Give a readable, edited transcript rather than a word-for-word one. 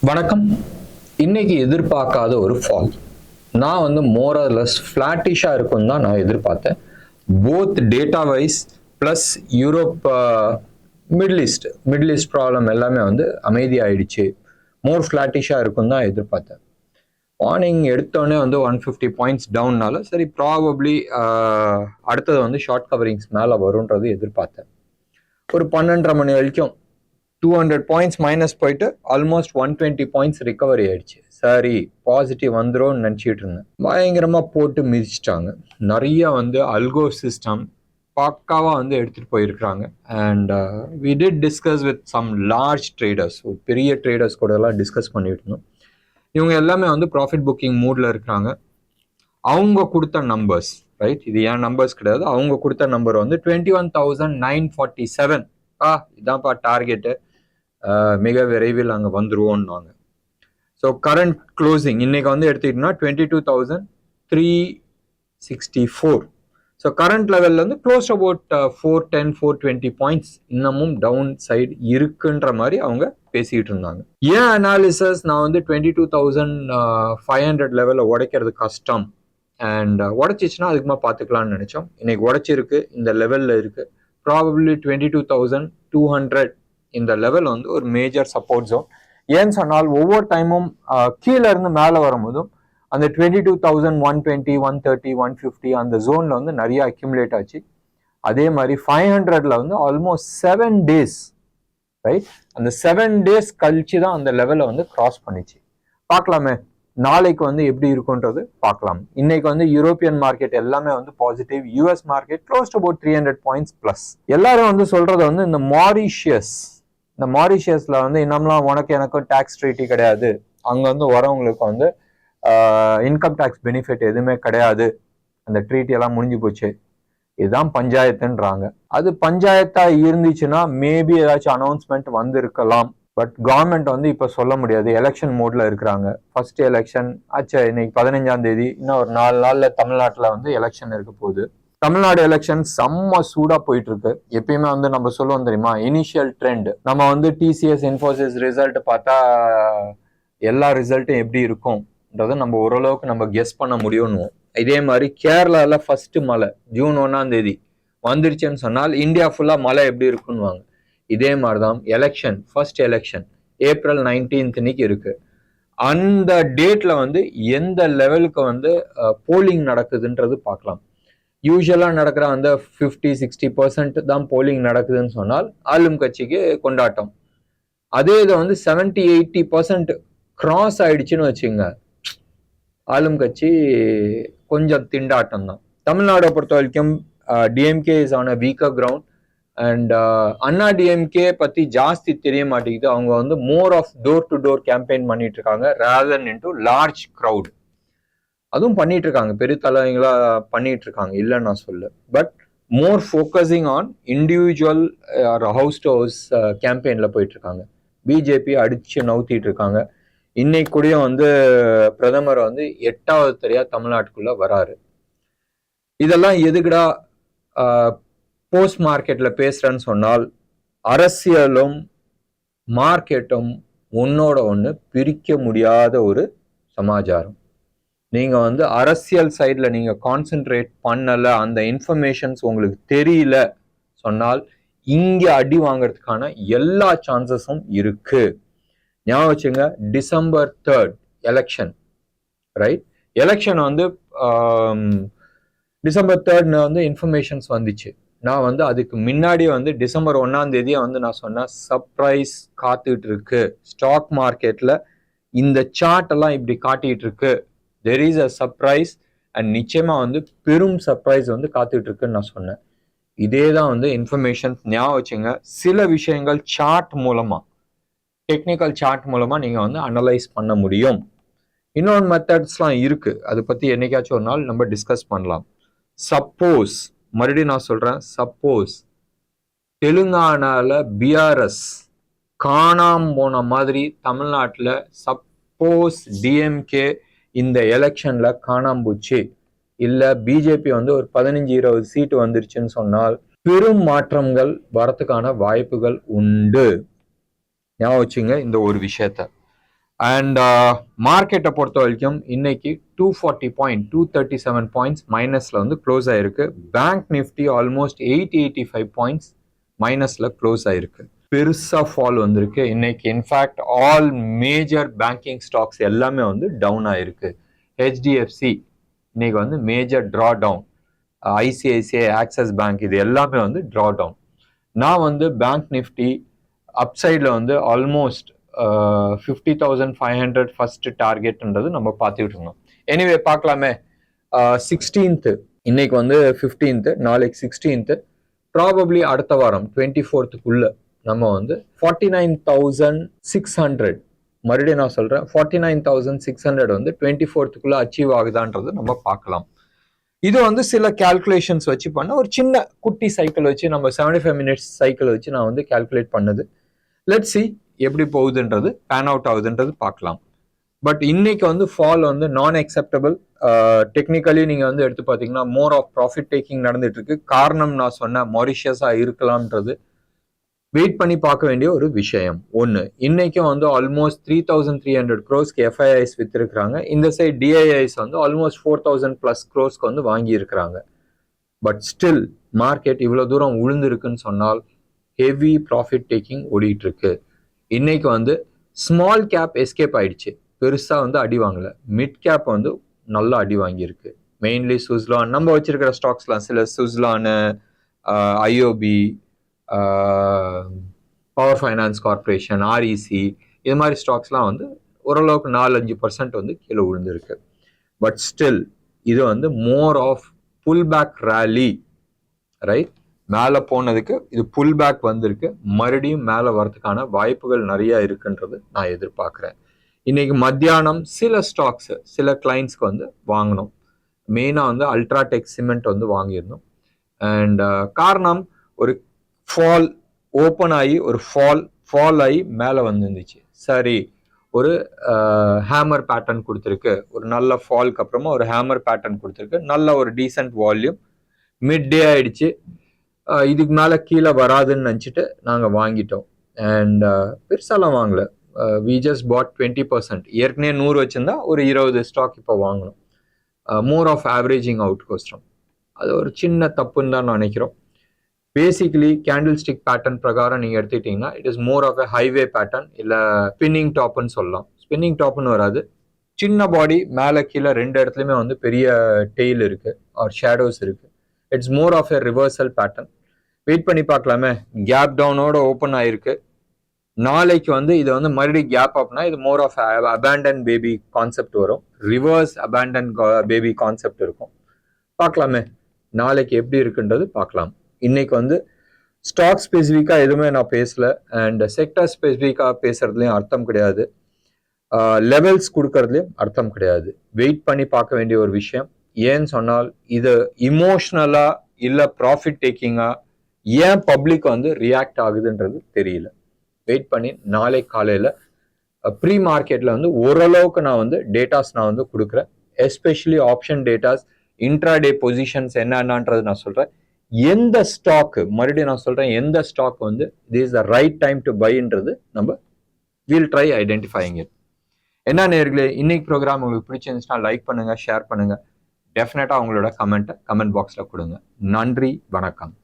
வணக்கம். இன்னைக்கு எதிர்பார்க்காத ஒரு ஃபால். நான் வந்து மோர் ஆர் லெஸ் ஃப்ளாட்டிஷாக இருக்கும்னு தான் நான் எதிர்பார்த்தேன். Both data wise plus Europe, Middle East problem எல்லாமே வந்து அமைதியாயிடுச்சு. மோர் ஃப்ளாட்டிஷாக இருக்கும்னு தான் எதிர்பார்த்தேன். மார்னிங் எடுத்தோடனே வந்து 150 பாயிண்ட்ஸ் டவுன்னால சரி ப்ராபப்ளி அடுத்தது வந்து ஷார்ட் கவரிங்ஸ் மேலே வரும்ன்றது எதிர்பார்த்தேன். ஒரு 12:30 மணி வரைக்கும் 200 பாயிண்ட்ஸ் மைனஸ் போயிட்டு ஆல்மோஸ்ட் 120 பாயிண்ட்ஸ் ரிகவரி ஆயிடுச்சு. சரி பாசிட்டிவ் வந்துடும் நினச்சிட்டு இருந்தேன். பயங்கரமா போட்டு மிதிச்சிட்டாங்க. நிறைய வந்து அல்கோ சிஸ்டம் பக்காவா வந்து எடுத்துட்டு போயிருக்கிறாங்க. And we did discuss with some large traders, ஒரு பெரிய ட்ரேடர்ஸ் கூட எல்லாம் டிஸ்கஸ் பண்ணிட்டு இருந்தோம். இவங்க எல்லாமே வந்து ப்ராஃபிட் புக்கிங் மூட்ல இருக்கிறாங்க. அவங்க கொடுத்த நம்பர்ஸ் ரைட், இது ஏன் நம்பர்ஸ் கிடையாது, அவங்க கொடுத்த நம்பர் வந்து 21,947. இதான்ப்பா டார்கெட்டு, மிக விரைவில் அங்கே வந்துருவோம்னாங்க. ஸோ கரண்ட் க்ளோசிங் இன்னைக்கு வந்து எடுத்துக்கிட்டோம்னா 22,364. ஸோ கரண்ட் லெவலில் வந்து க்ளோஸ் அபவுட் 410 420 பாயிண்ட்ஸ் இன்னமும் டவுன் சைடு இருக்குன்ற மாதிரி அவங்க பேசிக்கிட்டு இருந்தாங்க. ஏன் அனாலிசிஸ் நான் வந்து 22,500 லெவலில் உடைக்கிறது கஷ்டம் அண்ட் உடைச்சிச்சுன்னா அதுக்குமா பார்த்துக்கலாம்னு நினைச்சோம். இன்னைக்கு உடைச்சிருக்கு, இந்த லெவலில் இருக்கு. ப்ராபப்ளி 22,200 இந்த லெவல் வந்து ஒரு மேஜர் சப்போர்ட் ஜோன். ஏன்னு சொன்னால் ஒவ்வொரு டைமும் கீழே இருந்து மேலே வரும்போதும் அந்த 22,120 130 150 அந்த ஜோன்ல வந்து நிறைய அக்யூமுலேட் ஆச்சு. அதே மாதிரி 500ல வந்து ஆல்மோஸ்ட் 7 days ரைட், அந்த 7 days கழிச்சு தான் அந்த லெவலை வந்து கிராஸ் பண்ணிச்சு. பார்க்கலாமே நாளைக்கு வந்து எப்படி இருக்குன்றது பார்க்கலாம். இன்னைக்கு வந்து யூரோப்பியன் மார்க்கெட் எல்லாமே வந்து positive. US market close to about 300 points plus. எல்லாரும் வந்து சொல்றது வந்து இந்த மாரிஷியஸ்ல வந்து இன்னம்லாம் உனக்கு எனக்கும் டாக்ஸ் ட்ரீட்டி கிடையாது, அங்க வந்து வரவங்களுக்கு வந்து இன்கம் டேக்ஸ் பெனிஃபிட் எதுவுமே கிடையாது, அந்த ட்ரீட்டி எல்லாம் முடிஞ்சு போச்சு, இதுதான் பஞ்சாயத்துன்றாங்க. அது பஞ்சாயத்தா இருந்துச்சுன்னா மேபி ஏதாச்சும் அனௌன்ஸ்மெண்ட் வந்து இருக்கலாம். பட் கவர்மெண்ட் வந்து இப்ப சொல்ல முடியாது, எலெக்ஷன் மோட்ல இருக்கிறாங்க. ஃபர்ஸ்ட் எலெக்ஷன் ஆச்சு இன்னைக்கு 15ஆம் தேதி, இன்னும் ஒரு 4 நாள்ல தமிழ்நாட்டுல வந்து எலெக்ஷன் இருக்க போகுது. தமிழ்நாடு எலெக்ஷன் செம்ம சூடா போயிட்டு இருக்கு. எப்பயுமே வந்து நம்ம சொல்லுவோம் தெரியுமா, இனிஷியல் ட்ரெண்ட். நம்ம வந்து டிசிஎஸ் இன்ஃபோசிஸ் ரிசல்ட் பார்த்தா எல்லா ரிசல்ட்டும் எப்படி இருக்கும்ன்றத நம்ம ஓரளவுக்கு நம்ம கெஸ் பண்ண முடியும்னு. இதே மாதிரி கேரளால ஃபர்ஸ்ட் மழை ஜூன் 1ஆம் தேதி வந்துருச்சுன்னு சொன்னால் இந்தியா ஃபுல்லா மழை எப்படி இருக்குன்னு. இதே மாதிரிதான் election, first election April 19th இருக்கு. அந்த டேட்ல வந்து எந்த லெவலுக்கு வந்து போலிங் நடக்குதுன்றது பார்க்கலாம். யூஸ்வலா நடக்கிற அந்த 50-60% தான் போலிங் நடக்குதுன்னு சொன்னால் ஆளும் கட்சிக்கு கொண்டாட்டம். அதே இதை வந்து 70-80% கிராஸ் ஆயிடுச்சுன்னு வச்சுங்க, ஆளும் கட்சி கொஞ்சம் திண்டாட்டம் தான். தமிழ்நாடை பொறுத்த வரைக்கும் DMK is on a weaker ground and Anna DMK பத்தி ஜாஸ்தி தெரிய மாட்டேங்குது. அவங்க வந்து more of door to door campaign பண்ணிட்டு இருக்காங்க ரேதர் இன்டு லார்ஜ் கிரவுட். அதுவும் பண்ணிட்டு இருக்காங்க, பெரிய தலைவங்களா பண்ணிட்டு இருக்காங்க, இல்லைன்னு நான் சொல்ல. But more focusing on individual house to house கேம்பெயின்ல போயிட்டு இருக்காங்க. பிஜேபி அடிச்சு நவுத்திட்டு இருக்காங்க. இன்னைக்கு கூட வந்து பிரதமர் வந்து 8வது தரையா தமிழ்நாட்டுக்குள்ள வராரு. இதெல்லாம் எதுக்குடா போஸ்ட் மார்க்கெட்ல பேசுறேன்னு சொன்னால், அரசியலும் மார்க்கெட்டும் ஒன்னோட ஒன்று பிரிக்க முடியாத ஒரு சமாச்சாரம். நீங்க வந்து அரசியல் சைட்ல நீங்க கான்சென்ட்ரேட் பண்ணல, அந்த இன்ஃபர்மேஷன்ஸ் உங்களுக்கு தெரியல சொன்னால் இங்க அடி வாங்கறதுக்கான எல்லா சான்சஸும் இருக்கு. ஞாபகம் வச்சுங்க, December 3rd election right. Election வந்து December 3rd வந்து இன்ஃபர்மேஷன்ஸ் வந்துச்சு. நான் வந்து அதுக்கு முன்னாடி வந்து December 1ஆம் தேதியை வந்து நான் சொன்னேன் சர்ப்ரைஸ் காத்துட்டு இருக்கு ஸ்டாக் மார்க்கெட்ல, இந்த சார்ட் எல்லாம் இப்படி காட்டிட்டு இருக்கு, there is a surprise and நிச்சயமா வந்து பெரும் சர்ப்ரைஸ் வந்து காத்துட்டு இருக்குன்னு நான் சொன்னேன். இதே தான் வந்து இன்ஃபர்மேஷன். ஞாபகம் வச்சுங்க, சில விஷயங்கள் சார்ட் மூலமா, டெக்னிக்கல் சார்ட் மூலமா நீங்க வந்து அனலைஸ் பண்ண முடியும். இன்னொன்று மெத்தட்ஸ்லாம் இருக்கு, அதை பத்தி என்னைக்காச்சும் ஒரு நாள் நம்ம டிஸ்கஸ் பண்ணலாம். சப்போஸ், மறுபடியும் நான் சொல்றேன், சப்போஸ் தெலுங்கானால பிஆர்எஸ் காணாம போன மாதிரி தமிழ்நாட்டில் சப்போஸ் டிஎம்கே இந்த எலெக்ஷன்ல காணாம போச்சு, இல்ல பிஜேபி வந்து ஒரு 15-20 சீட்டு வந்துருச்சுன்னு சொன்னால் பெரும் மாற்றங்கள் வரத்துக்கான வாய்ப்புகள் உண்டு. ஞாபகம் வச்சுங்க இந்த ஒரு விஷயத்த. அண்ட் மார்க்கெட்டை பொறுத்த வரைக்கும் இன்னைக்கு 240 பாயிண்ட் 237 பாயிண்ட்ஸ் மைனஸ்ல வந்து க்ளோஸ் ஆயிருக்கு. பேங்க் நிஃப்டி ஆல்மோஸ்ட் 885 பாயிண்ட்ஸ் மைனஸ்ல க்ளோஸ் ஆயிருக்கு. பெருசா ஃபால் வந்திருக்கு இன்னைக்கு. In fact all major banking stocks எல்லாமே வந்து டவுன் ஆயிருக்கு. ஹெச்டிஎஃப்சி இன்னைக்கு வந்து major draw down, ICICI, Axis bank இது எல்லாமே வந்து ட்ரா டவுன். நான் வந்து பேங்க் நிஃப்டி அப்சைடில் வந்து ஆல்மோஸ்ட் 50,500 ஃபர்ஸ்ட் டார்கெட்ன்றது நம்ம பார்த்துட்டு இருந்தோம். எனிவே பார்க்கலாமே. 16th இன்னைக்கு வந்து 15th, நாளைக்கு 16th, ப்ராபப்ளி அடுத்த வாரம் 24th நம்ம வந்து 49,600 மறுபடியும் நான் சொல்றேன் 49,600 வந்து 24th அச்சீவ் ஆகுதான்றது நம்ம பார்க்கலாம். இது வந்து சில கால்குலேஷன்ஸ் வச்சு பண்ண ஒரு சின்ன குட்டி சைக்கிள் வச்சு நம்ம 75 மினிட்ஸ் சைக்கிள் வச்சு நான் வந்து கால்குலேட் பண்ணது. லெட்ஸ் சி எப்படி போகுதுன்றது, பேன் அவுட் ஆகுதுன்றது பார்க்கலாம். பட் இன்னைக்கு வந்து ஃபால் வந்து நான் அக்செப்டபிள். டெக்னிக்கலி நீங்க வந்து எடுத்து பார்த்தீங்கன்னா மோர் ஆஃப் ப்ராஃபிட் டேக்கிங் நடந்துட்டு இருக்கு. காரணம் நான் சொன்ன மாரிஷியஸா இருக்கலாம்ன்றது வெயிட் பண்ணி பார்க்க வேண்டிய ஒரு விஷயம். ஒன்று, இன்னைக்கும் வந்து ஆல்மோஸ்ட் 3,300 crores எஃப்ஐஐஸ் வித்திருக்கிறாங்க. இந்த சைட் டிஐஐஸ் வந்து ஆல்மோஸ்ட் 4,000+ crores வந்து வாங்கி இருக்கிறாங்க. பட் ஸ்டில் மார்க்கெட் இவ்வளோ தூரம் உளுந்திருக்குன்னு சொன்னால் ஹெவி ப்ராஃபிட் டேக்கிங் ஓடிட்டு இருக்கு. இன்னைக்கு வந்து ஸ்மால் கேப் எஸ்கேப் ஆயிடுச்சு, பெருசா வந்து அடி வாங்கல. மிட் கேப் வந்து நல்லா அடி வாங்கியிருக்கு. மெயின்லி சுஸ்லான் நம்ம வச்சிருக்கிற ஸ்டாக்ஸ்லாம் சில சுஸ்லானு, ஐஓபி, பவர் ஃபைனான்ஸ் கார்பரேஷன், ஆர்இசி இது மாதிரி ஸ்டாக்ஸ்லாம் வந்து ஓரளவுக்கு 4-5% வந்து கீழே விழுந்திருக்கு. பட் ஸ்டில் இது வந்து more of pullback rally, right? மேலே போனதுக்கு இது புல் பேக் வந்திருக்கு. மறுபடியும் மேலே வரதுக்கான வாய்ப்புகள் நிறைய இருக்குன்றது நான் எதிர்பார்க்குறேன். இன்னைக்கு மத்தியானம் சில ஸ்டாக்ஸ் சில கிளைண்ட்ஸ்க்கு வந்து வாங்கணும். மெயினாக வந்து அல்ட்ராடெக் சிமெண்ட் வந்து வாங்கியிருந்தோம். அண்ட் காரணம் ஒரு ஃபால் ஓப்பன் ஆகி ஒரு ஃபால் ஆகி மேலே வந்துருந்துச்சு. சரி, ஒரு ஹேமர் பேட்டர்ன் கொடுத்துருக்கு. ஒரு நல்ல ஃபால்க்கு அப்புறமா ஒரு ஹேமர் பேட்டர்ன் கொடுத்துருக்கு. நல்ல ஒரு டீசென்ட் வால்யூம். மிட் டே ஆயிடுச்சு. இதுக்கு மேலே கீழே வராதுன்னு நினச்சிட்டு நாங்கள் வாங்கிட்டோம். அண்ட் பெருசாலாம் வாங்கல. We just bought 20%. ஏற்கனவே 100 வச்சுருந்தா ஒரு 20 ஸ்டாக் இப்போ வாங்கணும். மோர் ஆஃப் ஆவரேஜிங் அவுட் கோஸ்டம். அது ஒரு சின்ன தப்புன்னு தான் நினைக்கிறோம். பேசிக்கலி கேண்டில் ஸ்டிக் பேட்டர்ன் பிரகாரம் நீங்கள் எடுத்துக்கிட்டிங்கன்னா it is more of a highway pattern, இல்லை ஸ்பின்னிங் டாப்னு சொல்லலாம். ஸ்பின்னிங் டாப்னு வராது, சின்ன பாடி மேலே கீழே ரெண்டு இடத்துலையுமே வந்து பெரிய டெய்ல் இருக்கு ஆர் ஷேடோஸ் இருக்கு. It's more of a reversal pattern. Wait பண்ணி பார்க்கலாமே. கேப் டவுனோட ஓப்பன் ஆயிருக்கு. நாளைக்கு வந்து இது வந்து மறுபடியும் கேப் அப்னா இது more of abandon baby concept வரும். ரிவர்ஸ் அபேண்டன் பேபி கான்செப்ட் இருக்கும். பார்க்கலாமே நாளைக்கு எப்படி இருக்குன்றது பார்க்கலாம். இன்னைக்கு வந்து ஸ்டாக் ஸ்பெசிஃபிக்காக எதுவுமே நான் பேசல. அண்ட் செக்டர் ஸ்பெசிஃபிக்காக பேசுறதுலையும் அர்த்தம் கிடையாது. லெவல்ஸ் கொடுக்கறதுலையும் அர்த்தம் கிடையாது. வெயிட் பண்ணி பார்க்க வேண்டிய ஒரு விஷயம். ஏன்னு சொன்னால் இது இமோஷ்னலா இல்லை ப்ராஃபிட் டேக்கிங்கா ஏன் பப்ளிக் வந்து ரியாக்ட் ஆகுதுன்றது தெரியல. வெயிட் பண்ணி நாளை காலையில் ப்ரீ மார்க்கெட்டில் வந்து ஓரளவுக்கு நான் வந்து டேட்டாஸ் நான் வந்து கொடுக்குறேன். Especially option datas, intraday positions என்னன்றது நான் சொல்கிறேன். எந்த ஸ்டாக்கு, மறுபடியும் நான் சொல்கிறேன், எந்த ஸ்டாக் வந்து this is the right time to பைன்றது நம்ம வில் ட்ரை ஐடென்டிஃபைங் இட். என்ன நேயர்களே, இன்னைக்கு ப்ரோக்ராம் உங்களுக்கு பிடிச்சிருந்துச்சுன்னா லைக் பண்ணுங்கள், ஷேர் பண்ணுங்கள். டெஃபினட்டாக உங்களோட கமெண்ட் பாக்ஸில் கொடுங்க. நன்றி, வணக்கம்.